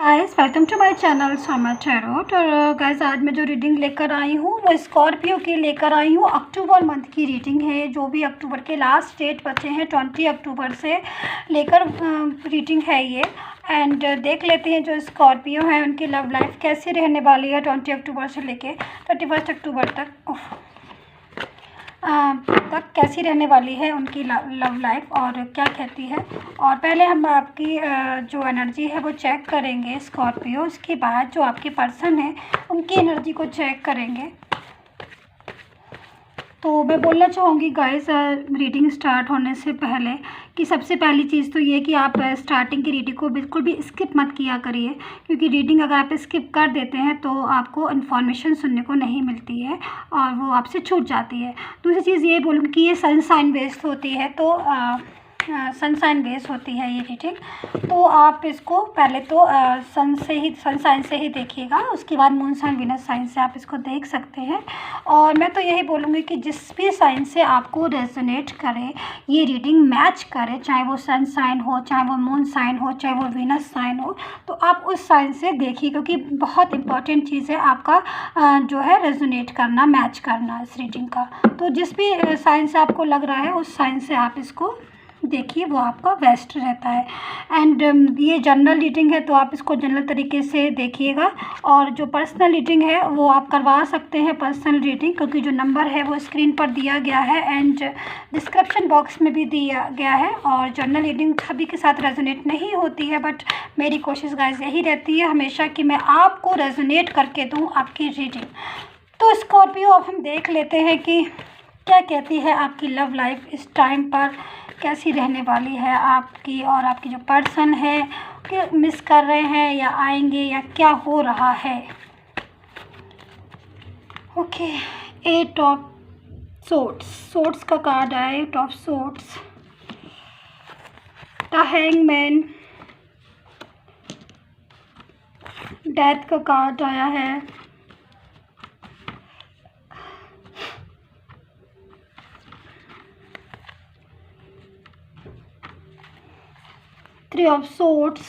Guys welcome to my channel Soma tarot. और guys आज मैं जो रीडिंग लेकर आई हूँ वो स्कॉर्पियो की लेकर आई हूँ। अक्टूबर मंथ की रीडिंग है। जो भी अक्टूबर के लास्ट डेट बचे हैं 20 अक्टूबर से लेकर रीडिंग है ये। एंड देख लेते हैं जो स्कॉर्पियो है उनकी लव लाइफ कैसी रहने वाली है 20 अक्टूबर से लेके 31 अक्टूबर तक कैसी रहने वाली है उनकी लव लाइफ और क्या कहती है। और पहले हम आपकी जो एनर्जी है वो चेक करेंगे स्कॉर्पियो। उसके बाद जो आपके पर्सन है उनकी एनर्जी को चेक करेंगे। तो मैं बोलना चाहूँगी गाइस रीडिंग स्टार्ट होने से पहले कि सबसे पहली चीज़ तो ये कि आप स्टार्टिंग की रीडिंग को बिल्कुल भी स्किप मत किया करिए, क्योंकि रीडिंग अगर आप स्किप कर देते हैं तो आपको इन्फॉर्मेशन सुनने को नहीं मिलती है और वो आपसे छूट जाती है। दूसरी चीज़ ये बोलूँगी कि ये सनसाइन बेस्ड होती है, तो सनसाइन बेस होती है ये रीडिंग। तो आप इसको पहले तो सनसाइन से ही देखिएगा, उसके बाद मून साइन वीनस साइन से आप इसको देख सकते हैं। और मैं तो यही बोलूँगी कि जिस भी साइन से आपको रेजोनेट करे ये रीडिंग मैच करे, चाहे वो सन साइन हो, चाहे वो मून साइन हो, चाहे वो वीनस साइन हो, तो आप उस साइन से देखिए, क्योंकि बहुत इंपॉर्टेंट चीज़ है आपका जो है रेजोनेट करना, मैच करना इस रीडिंग का। तो जिस भी साइन से आपको लग रहा है उस साइन से आप इसको देखिए, वो आपका बेस्ट रहता है। एंड ये जनरल रीडिंग है तो आप इसको जनरल तरीके से देखिएगा। और जो पर्सनल रीडिंग है वो आप करवा सकते हैं पर्सनल रीडिंग, क्योंकि जो नंबर है वो स्क्रीन पर दिया गया है एंड डिस्क्रिप्शन बॉक्स में भी दिया गया है। और जनरल रीडिंग सभी के साथ रेजोनेट नहीं होती है, बट मेरी कोशिश गाइस यही रहती है हमेशा कि मैं आपको रेजोनेट करके दूँ आपकी रीडिंग। तो स्कॉर्पियो अब हम देख लेते हैं कि क्या कहती है आपकी लव लाइफ इस टाइम पर कैसी रहने वाली है आपकी, और आपकी जो पर्सन है कि मिस कर रहे हैं या आएंगे या क्या हो रहा है। ओके, 8 ऑफ सोर्ड्स का कार्ड आया, 8 of swords, the hangman, death का कार्ड आया है, Three of Swords,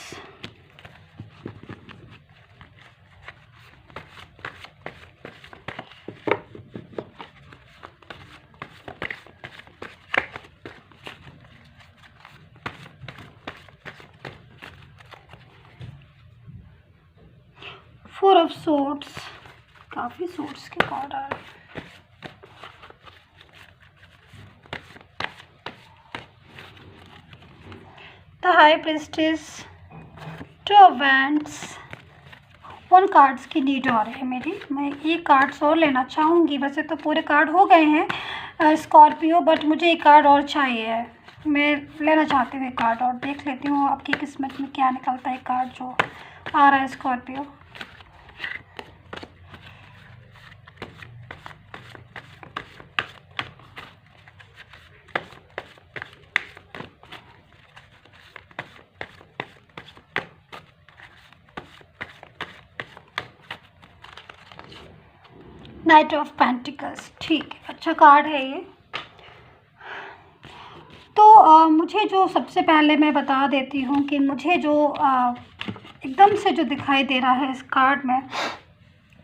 Four of Swords, काफ़ी सोर्ड्स के कार्ड आ रहे हैं। The high priestess, two of wands, 1 cards की नीड और है मेरी। मैं एक कार्ड्स और लेना चाहूँगी, वैसे तो पूरे कार्ड हो गए हैं स्कॉर्पियो, बट मुझे एक कार्ड और चाहिए है। मैं लेना चाहती हूँ एक कार्ड और, देख लेती हूँ आपकी किस्मत में क्या निकलता है। कार्ड जो आ रहा है स्कॉर्पियो, नाइट ऑफ पेंटिकल्स। ठीक है, अच्छा कार्ड है ये। तो मुझे जो सबसे पहले मैं बता देती हूँ कि मुझे जो एकदम से जो दिखाई दे रहा है इस कार्ड में,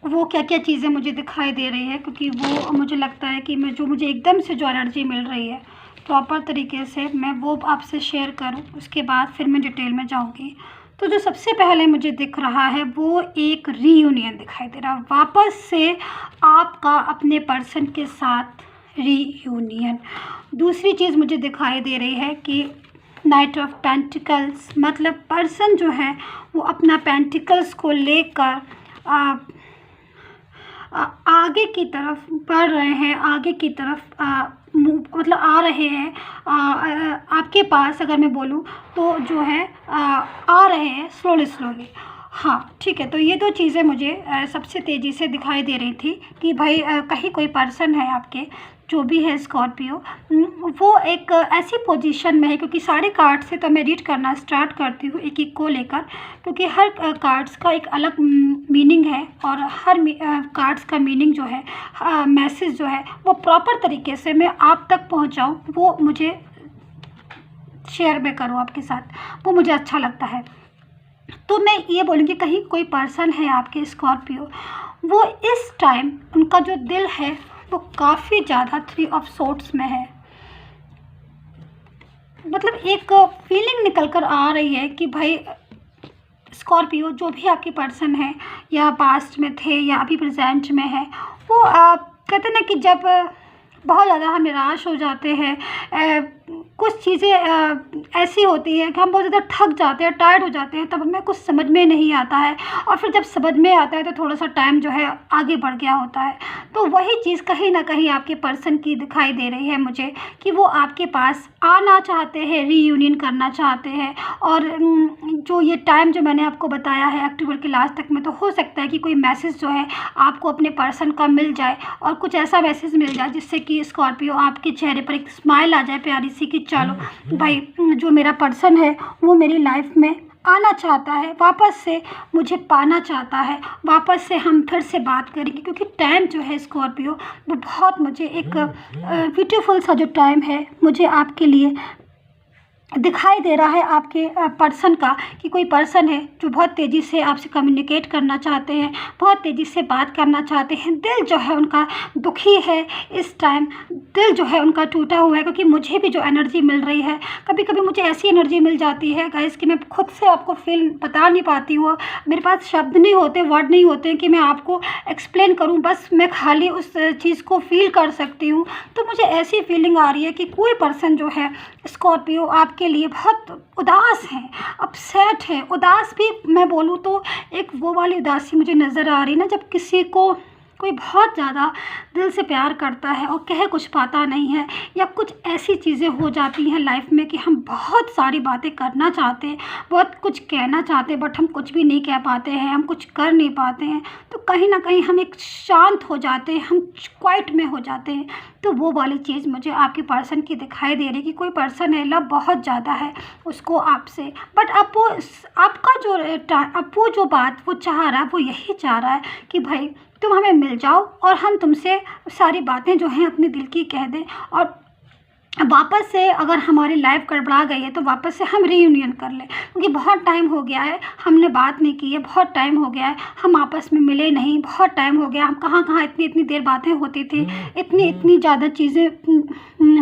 वो क्या क्या चीज़ें मुझे दिखाई दे रही है, क्योंकि वो मुझे लगता है कि मुझे एकदम से जो एनर्जी मिल रही है प्रॉपर तरीके से मैं वो आपसे शेयर करूँ, उसके बाद फिर मैं डिटेल में जाऊँगी। तो जो सबसे पहले मुझे दिख रहा है वो एक रीयूनियन दिखाई दे रहा है, वापस से आपका अपने पर्सन के साथ रीयूनियन। दूसरी चीज़ मुझे दिखाई दे रही है कि नाइट ऑफ पेंटिकल्स, मतलब पर्सन जो है वो अपना पेंटिकल्स को लेकर आगे की तरफ बढ़ रहे हैं, आगे की तरफ मतलब आ रहे हैं आपके पास। अगर मैं बोलूँ तो जो है आ रहे हैं स्लोली। हाँ ठीक है, तो ये 2 चीज़ें मुझे सबसे तेज़ी से दिखाई दे रही थी कि भाई कहीं कोई पर्सन है आपके, जो भी है स्कॉर्पियो, वो एक ऐसी पोजीशन में है, क्योंकि सारे कार्ड से तो मैं रीड करना स्टार्ट करती हूँ एक एक को लेकर, क्योंकि हर कार्ड्स का एक अलग मीनिंग है और हर कार्ड्स का मीनिंग जो है, मैसेज जो है वो प्रॉपर तरीके से मैं आप तक पहुँचाऊँ, वो मुझे शेयर में करूँ आपके साथ, वो मुझे अच्छा लगता है। तो मैं ये बोलूँगी कहीं कोई पर्सन है आपके स्कॉर्पियो, वो इस टाइम उनका जो दिल है वो काफ़ी ज़्यादा 3 ऑफ सोर्ड्स में है। मतलब एक फीलिंग निकल कर आ रही है कि भाई स्कॉर्पियो जो भी आपके पर्सन है, या पास्ट में थे या अभी प्रेजेंट में है, वो कहते हैं ना कि जब बहुत ज़्यादा हम निराश हो जाते हैं, कुछ चीज़ें ऐसी होती हैं कि हम बहुत ज़्यादा थक जाते हैं, टायर्ड हो जाते हैं, तब हमें कुछ समझ में नहीं आता है, और फिर जब समझ में आता है तो थोड़ा सा टाइम जो है आगे बढ़ गया होता है। तो वही चीज़ कहीं ना कहीं आपके पर्सन की दिखाई दे रही है मुझे, कि वो आपके पास आना चाहते हैं, रीयूनियन करना चाहते हैं। और जो ये टाइम जो मैंने आपको बताया है अक्टूबर के लास्ट तक में, तो हो सकता है कि कोई मैसेज जो है आपको अपने पर्सन का मिल जाए, और कुछ ऐसा मैसेज मिल जाए जिससे कि स्कॉर्पियो आपके चेहरे पर एक स्माइल आ जाए प्यारी सी, कि चलो भाई जो मेरा पर्सन है वो मेरी लाइफ में आना चाहता है, वापस से मुझे पाना चाहता है, वापस से हम फिर से बात करेंगे। क्योंकि टाइम जो है स्कॉर्पियो वो बहुत मुझे एक ब्यूटीफुल सा जो टाइम है मुझे आपके लिए दिखाई दे रहा है, आपके पर्सन का, कि कोई पर्सन है जो बहुत तेज़ी से आपसे कम्युनिकेट करना चाहते हैं, बहुत तेज़ी से बात करना चाहते हैं। दिल जो है उनका दुखी है इस टाइम, दिल जो है उनका टूटा हुआ है। क्योंकि मुझे भी जो एनर्जी मिल रही है, कभी कभी मुझे ऐसी एनर्जी मिल जाती है गाइस कि मैं खुद से आपको फील बता नहीं पाती हूँ, मेरे पास शब्द नहीं होते, वर्ड नहीं होते कि मैं आपको एक्सप्लेन करूँ, बस मैं खाली उस चीज़ को फील कर सकती हूँ। तो मुझे ऐसी फीलिंग आ रही है कि कोई पर्सन जो है स्कॉर्पियो आपके लिए बहुत उदास है, अपसेट है। उदास भी मैं बोलूँ तो एक वो वाली उदासी मुझे नज़र आ रही है ना, जब किसी को कोई बहुत ज़्यादा दिल से प्यार करता है और कह कुछ पाता नहीं है, या कुछ ऐसी चीज़ें हो जाती हैं लाइफ में कि हम बहुत सारी बातें करना चाहते हैं, बहुत कुछ कहना चाहते हैं, बट हम कुछ भी नहीं कह पाते हैं, हम कुछ कर नहीं पाते हैं। तो कहीं ना कहीं हम एक शांत हो जाते हैं, हम क्वाइट में हो जाते हैं। तो वो वाली चीज़ मुझे आपके पर्सन की दिखाई दे रही है कि कोई पर्सन है, लव बहुत ज़्यादा है उसको आपसे, बट अब वो आपका जो अब वो जो बात वो चाह रहा है, वो यही चाह रहा है कि भाई तुम हमें मिल जाओ और हम तुमसे सारी बातें जो हैं अपने दिल की कह दें, और वापस से अगर हमारी लाइफ गड़बड़ा गई है तो वापस से हम रीयूनियन कर लें। क्योंकि बहुत टाइम हो गया है हमने बात नहीं की है, बहुत टाइम हो गया है हम आपस में मिले नहीं, बहुत टाइम हो गया, हम कहाँ कहाँ इतनी इतनी देर बातें होती थी, इतनी इतनी ज़्यादा चीज़ें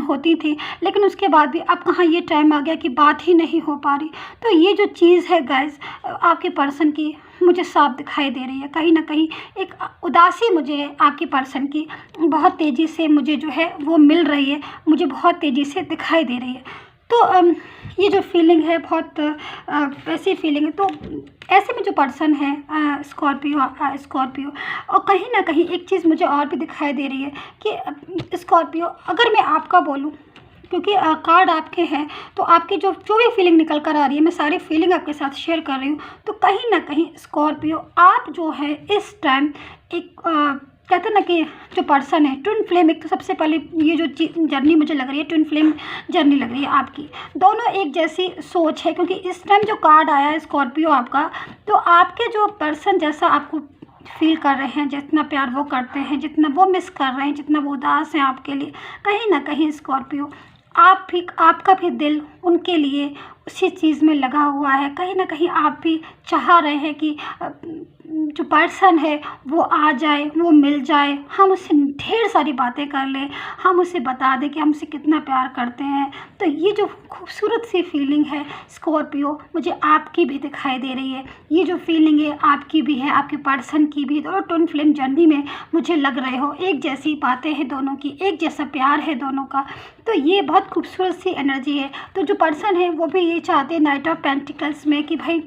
होती थी, लेकिन उसके बाद भी अब कहाँ ये टाइम आ गया कि बात ही नहीं हो पा रही। तो ये जो चीज़ है गाइस आपके पर्सन की मुझे साफ दिखाई दे रही है, कहीं ना कहीं एक उदासी मुझे आपके पर्सन की बहुत तेज़ी से मुझे जो है वो मिल रही है, मुझे बहुत तेज़ी से दिखाई दे रही है। तो ये जो फीलिंग है बहुत वैसी फीलिंग है। तो ऐसे में जो पर्सन है स्कॉर्पियो, और कहीं ना कहीं एक चीज़ मुझे और भी दिखाई दे रही है कि स्कॉर्पियो, अगर मैं आपका बोलूँ, क्योंकि कार्ड आपके हैं, तो आपकी जो भी फीलिंग निकल कर आ रही है, मैं सारी फीलिंग आपके साथ शेयर कर रही हूँ। तो कहीं ना कहीं स्कॉर्पियो आप जो है इस टाइम एक कहते हैं ना कि जो पर्सन है ट्विन फ्लेम, एक तो सबसे पहले ये जो जर्नी मुझे लग रही है ट्विन फ्लेम जर्नी लग रही है आपकी, दोनों एक जैसी सोच है। क्योंकि इस टाइम जो कार्ड आया है स्कॉर्पियो आपका, तो आपके जो पर्सन जैसा आपको फील कर रहे हैं, जितना प्यार वो करते हैं, जितना वो मिस कर रहे हैं, जितना वो उदास हैं आपके लिए, कहीं ना कहीं स्कॉर्पियो आपका भी दिल उनके लिए उसी चीज़ में लगा हुआ है। कहीं ना कहीं आप भी चाह रहे हैं कि जो पर्सन है वो आ जाए, वो मिल जाए, हम उससे ढेर सारी बातें कर लें, हम उसे बता दें कि हम उसे कितना प्यार करते हैं। तो ये जो खूबसूरत सी फीलिंग है स्कॉर्पियो मुझे आपकी भी दिखाई दे रही है, ये जो फीलिंग है आपकी भी है, आपके पर्सन की भी। दोनों ट्विन फ्लेम जर्नी में मुझे लग रहे हो, एक जैसी बातें हैं दोनों की, एक जैसा प्यार है दोनों का। तो ये बहुत खूबसूरत सी एनर्जी है। तो जो पर्सन है वो भी ये चाहते हैं नाइट ऑफ पेंटिकल्स में कि भाई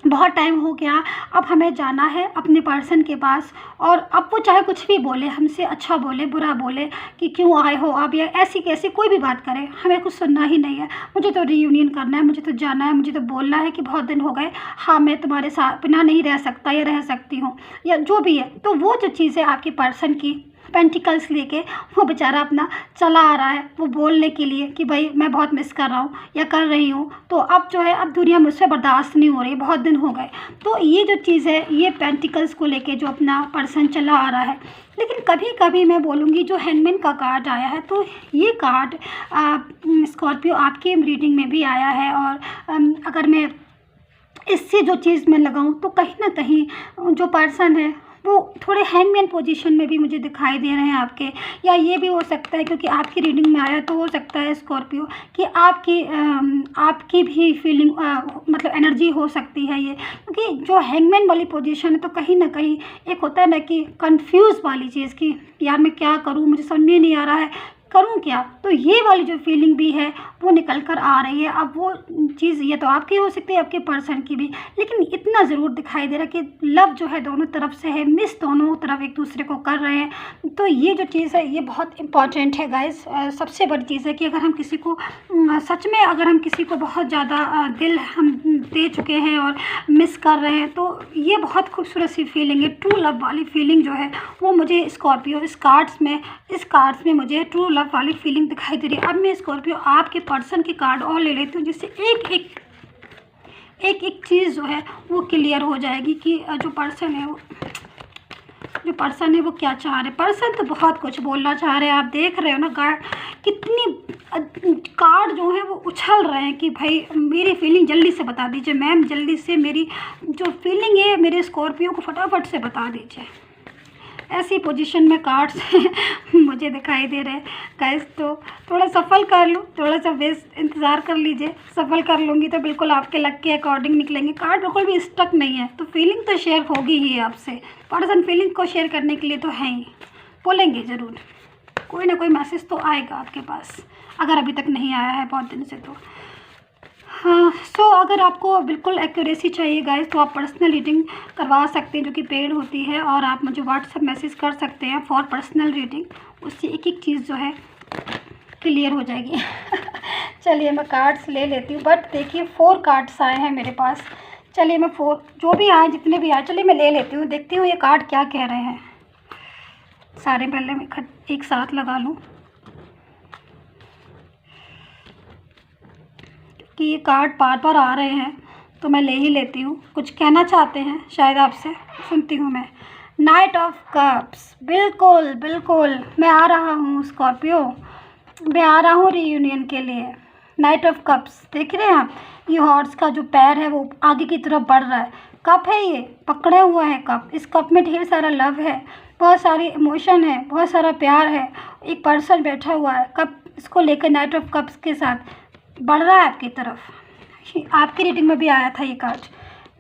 बहुत टाइम हो गया, अब हमें जाना है अपने पर्सन के पास, और अब वो चाहे कुछ भी बोले हमसे, अच्छा बोले बुरा बोले, कि क्यों आए हो आप, या ऐसी कैसी कोई भी बात करे, हमें कुछ सुनना ही नहीं है। मुझे तो रीयूनियन करना है, मुझे तो जाना है, मुझे तो बोलना है कि बहुत दिन हो गए, हाँ मैं तुम्हारे साथ बिना नहीं रह सकता या रह सकती हूँ, या जो भी है। तो वो जो चीज़ है आपके पर्सन की पेंटिकल्स लेके वो बेचारा अपना चला आ रहा है, वो बोलने के लिए कि भाई मैं बहुत मिस कर रहा हूँ या कर रही हूँ, तो अब जो है अब दुनिया मुझसे बर्दाश्त नहीं हो रही, बहुत दिन हो गए। तो ये जो चीज़ है ये पेंटिकल्स को लेके जो अपना पर्सन चला आ रहा है। लेकिन कभी कभी मैं बोलूँगी जो हैंडमैन का कार्ड आया है, तो ये कार्ड स्कॉर्पियो आपकी रीडिंग में भी आया है। और अगर मैं इससे जो चीज़ मैं लगाऊं तो कहीं ना कहीं जो पर्सन है वो थोड़े हैंगमैन पोजीशन में भी मुझे दिखाई दे रहे हैं आपके। या ये भी हो सकता है क्योंकि आपकी रीडिंग में आया तो हो सकता है स्कॉर्पियो कि आपकी भी फीलिंग मतलब एनर्जी हो सकती है ये, क्योंकि जो हैंगमैन वाली पोजीशन है तो कहीं ना कहीं एक होता है ना कि कंफ्यूज वाली चीज़ की यार मैं क्या करूँ, मुझे समझ में नहीं आ रहा है करूँ क्या। तो ये वाली जो फीलिंग भी है वो निकल कर आ रही है। अब वो चीज़ ये तो आपकी हो सकती है, आपके पर्सन की भी, लेकिन इतना ज़रूर दिखाई दे रहा है कि लव जो है दोनों तरफ से है, मिस दोनों तरफ एक दूसरे को कर रहे हैं। तो ये जो चीज़ है ये बहुत इंपॉर्टेंट है गाइस। सबसे बड़ी चीज़ है कि अगर हम किसी को सच में अगर हम किसी को बहुत ज़्यादा दिल हम दे चुके हैं और मिस कर रहे हैं तो ये बहुत खूबसूरत सी फीलिंग है। ट्रू लव वाली फीलिंग जो है वो मुझे स्कॉर्पियो इस कार्ड्स में मुझे ट्रू लव वाली फीलिंग दिखाई दे रही है। अब मैं स्कॉर्पियो आपके पर्सन के कार्ड और ले लेती हूँ जिससे एक चीज़ जो है वो क्लियर हो जाएगी कि जो पर्सन है वो क्या चाह रहे हैं। पर्सन तो बहुत कुछ बोलना चाह रहे हैं, आप देख रहे हो ना कितनी कार्ड जो है वो उछल रहे हैं कि भाई मेरी फीलिंग जल्दी से बता दीजिए मैम, जल्दी से मेरी जो फीलिंग है मेरे स्कॉर्पियो को फटाफट से बता दीजिए। ऐसी पोजीशन में कार्ड्स मुझे दिखाई दे रहे हैं गाइस। तो थोड़ा सफल कर लूँ, थोड़ा सा बेस्ट इंतज़ार कर लीजिए। सफल कर लूँगी तो बिल्कुल आपके लक के अकॉर्डिंग निकलेंगे कार्ड, बिल्कुल भी स्टक नहीं है। तो फीलिंग तो शेयर होगी ही आपसे, पर्सन फीलिंग को शेयर करने के लिए तो है ही, बोलेंगे ज़रूर, कोई ना कोई मैसेज तो आएगा आपके पास, अगर अभी तक नहीं आया है बहुत दिन से तो। हाँ, सो अगर आपको बिल्कुल एक्यूरेसी चाहिए गाइस तो आप पर्सनल रीडिंग करवा सकते हैं जो कि पेड होती है, और आप मुझे व्हाट्सएप मैसेज कर सकते हैं फॉर पर्सनल रीडिंग। उससे एक एक चीज़ जो है क्लियर हो जाएगी। चलिए मैं कार्ड्स ले लेती हूँ, बट देखिए 4 कार्ड्स आए हैं मेरे पास। चलिए मैं 4 जो भी आए जितने भी आए चलिए मैं ले लेती हूँ, देखती हूँ ये कार्ड क्या कह रहे हैं। सारे पहले मैं एक साथ लगा लूँ कि ये कार्ड बार बार आ रहे हैं तो मैं ले ही लेती हूँ। कुछ कहना चाहते हैं शायद आपसे, सुनती हूँ मैं। नाइट ऑफ कप्स, बिल्कुल बिल्कुल मैं आ रहा हूँ स्कॉर्पियो, मैं आ रहा हूँ रीयूनियन के लिए। नाइट ऑफ कप्स देख रहे हैं आप, ये हॉर्स का जो पैर है वो आगे की तरफ बढ़ रहा है। कप है ये, पकड़ा हुआ है कप, इस कप में ढेर सारा लव है, बहुत सारी इमोशन है, बहुत सारा प्यार है। एक पर्सन बैठा हुआ है कप इसको लेकर नाइट ऑफ कप्स के साथ बढ़ रहा है आपकी तरफ। आपकी रीडिंग में भी आया था ये कार्ड,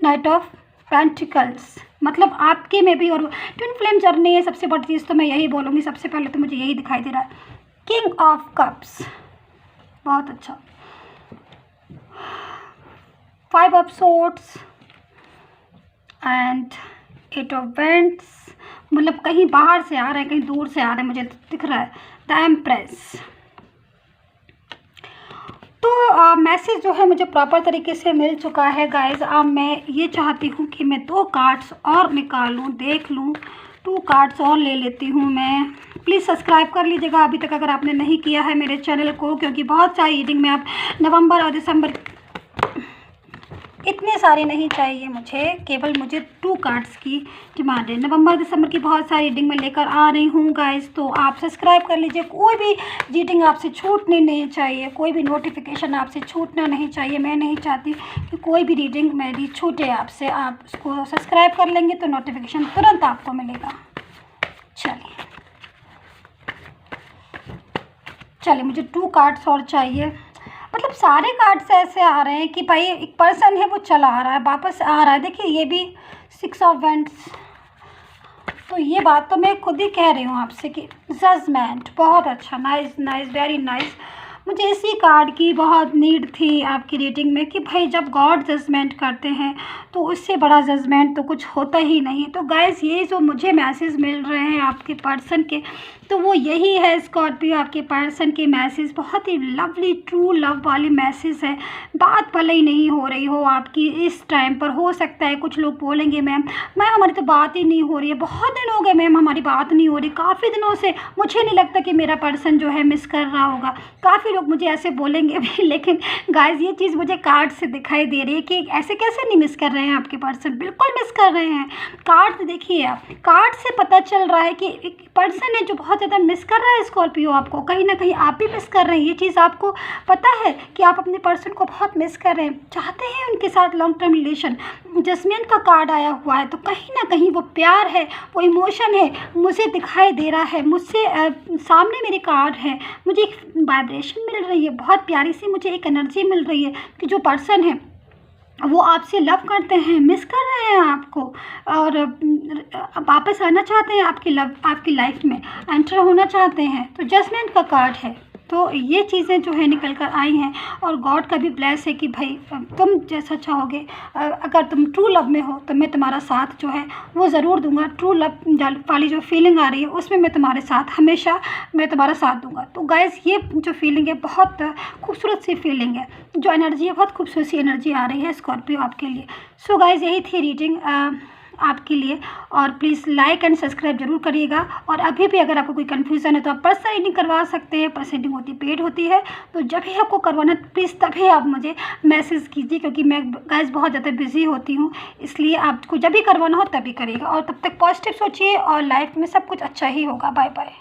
नाइट ऑफ पेंटिकल्स, मतलब आपके में भी। और ट्विन फ्लेम जर्नी है, सबसे बड़ी चीज़ तो मैं यही बोलूँगी, सबसे पहले तो मुझे यही दिखाई दे रहा है। किंग ऑफ कप्स, बहुत अच्छा। 5 of swords and 8 of vents, मतलब कहीं बाहर से आ रहे हैं, कहीं दूर से आ रहे हैं, मुझे दिख रहा है। द एम्प्रेस, तो मैसेज जो है मुझे प्रॉपर तरीके से मिल चुका है गाइस। अब मैं ये चाहती हूँ कि मैं 2 कार्ड्स और निकालूँ, देख लूँ। 2 कार्ड्स और ले लेती हूँ मैं। प्लीज़ सब्सक्राइब कर लीजिएगा अभी तक अगर आपने नहीं किया है मेरे चैनल को, क्योंकि बहुत सारी रीडिंग में आप नवंबर और दिसंबर, इतने सारे नहीं चाहिए मुझे, केवल मुझे 2 कार्ड्स की डिमांड है। नवंबर दिसंबर की बहुत सारी रीडिंग में लेकर आ रही हूँ गाइस, तो आप सब्सक्राइब कर लीजिए। कोई भी रीडिंग आपसे छूटनी नहीं चाहिए, कोई भी नोटिफिकेशन आपसे छूटना नहीं चाहिए। मैं नहीं चाहती कि कोई भी रीडिंग मेरी छूटे आपसे। आप उसको सब्सक्राइब कर लेंगे तो नोटिफिकेशन तुरंत आपको मिलेगा। चलिए मुझे 2 कार्ड्स और चाहिए। मतलब सारे कार्ड्स ऐसे आ रहे हैं कि भाई एक पर्सन है वो चला आ रहा है, वापस आ रहा है। देखिए ये भी 6 ऑफ वेंट्स, तो ये बात तो मैं खुद ही कह रही हूँ आपसे कि जजमेंट, बहुत अच्छा, नाइस नाइस, वेरी नाइस। मुझे इसी कार्ड की बहुत नीड थी आपकी रीडिंग में कि भाई जब गॉड जजमेंट करते हैं तो उससे बड़ा जजमेंट तो कुछ होता ही नहीं। तो गाइस ये जो मुझे मैसेज मिल रहे हैं आपके पर्सन के, तो वो यही है स्कॉर्पियो, आपके पर्सन के मैसेज बहुत ही लवली ट्रू लव वाली मैसेज है। बात भले ही नहीं हो रही हो आपकी इस टाइम पर, हो सकता है कुछ लोग बोलेंगे मैम हमारी तो बात ही नहीं हो रही है, बहुत दिन हो गए मैम हमारी बात नहीं हो रही, काफ़ी दिनों से मुझे नहीं लगता कि मेरा पर्सन जो है मिस कर रहा होगा, काफ़ी लोग मुझे ऐसे बोलेंगे भी, लेकिन गाइस ये चीज़ मुझे कार्ड से दिखाई दे रही है कि ऐसे कैसे नहीं मिस कर रहे हैं आपके पर्सन, बिल्कुल मिस कर रहे हैं। कार्ड देखिए, आप कार्ड से पता चल रहा है कि एक पर्सन है जो बहुत ज़्यादा मिस कर रहा है स्कॉर्पियो आपको, कहीं ना कहीं आप भी मिस कर रहे हैं। ये चीज़ आपको पता है कि आप अपने पर्सन को बहुत मिस कर रहे हैं, चाहते हैं उनके साथ लॉन्ग टर्म रिलेशन। जजमेंट का कार्ड आया हुआ है, तो कहीं ना कहीं वो प्यार है, वो इमोशन है, मुझे दिखाई दे रहा है, मुझसे सामने मेरे कार्ड है, मुझे एक वाइब्रेशन मिल रही है, बहुत प्यारी सी मुझे एक एनर्जी मिल रही है कि जो पर्सन है वो आपसे लव करते हैं, मिस कर रहे हैं आपको, और वापस आना चाहते हैं आपकी लाइफ में एंटर होना चाहते हैं। तो जजमेंट का कार्ड है। तो ये चीज़ें जो है निकल कर आई हैं, और गॉड का भी ब्लेस है कि भाई तुम जैसा चाहोगे, अगर तुम ट्रू लव में हो तो मैं तुम्हारा साथ जो है वो ज़रूर दूंगा। ट्रू लव वाली जो फीलिंग आ रही है उसमें मैं तुम्हारे साथ, हमेशा मैं तुम्हारा साथ दूंगा। तो गाइस ये जो फीलिंग है बहुत खूबसूरत सी फीलिंग है, जो एनर्जी है बहुत खूबसूरत सी एनर्जी आ रही है स्कॉर्पियो आपके लिए। सो गाइस यही थी रीडिंग आपके लिए, और प्लीज़ लाइक एंड सब्सक्राइब जरूर करिएगा। और अभी भी अगर आपको कोई कन्फ्यूज़न है तो आप पर्सनल रीडिंग करवा सकते हैं, पर्सनल रीडिंग होती पेड होती है। तो जब भी आपको करवाना है प्लीज़ तभी आप मुझे मैसेज कीजिए, क्योंकि मैं गाइस बहुत ज़्यादा बिजी होती हूँ, इसलिए आपको जब भी करवाना हो तभी करिएगा। और तब तक पॉजिटिव सोचिए और लाइफ में सब कुछ अच्छा ही होगा। Bye bye.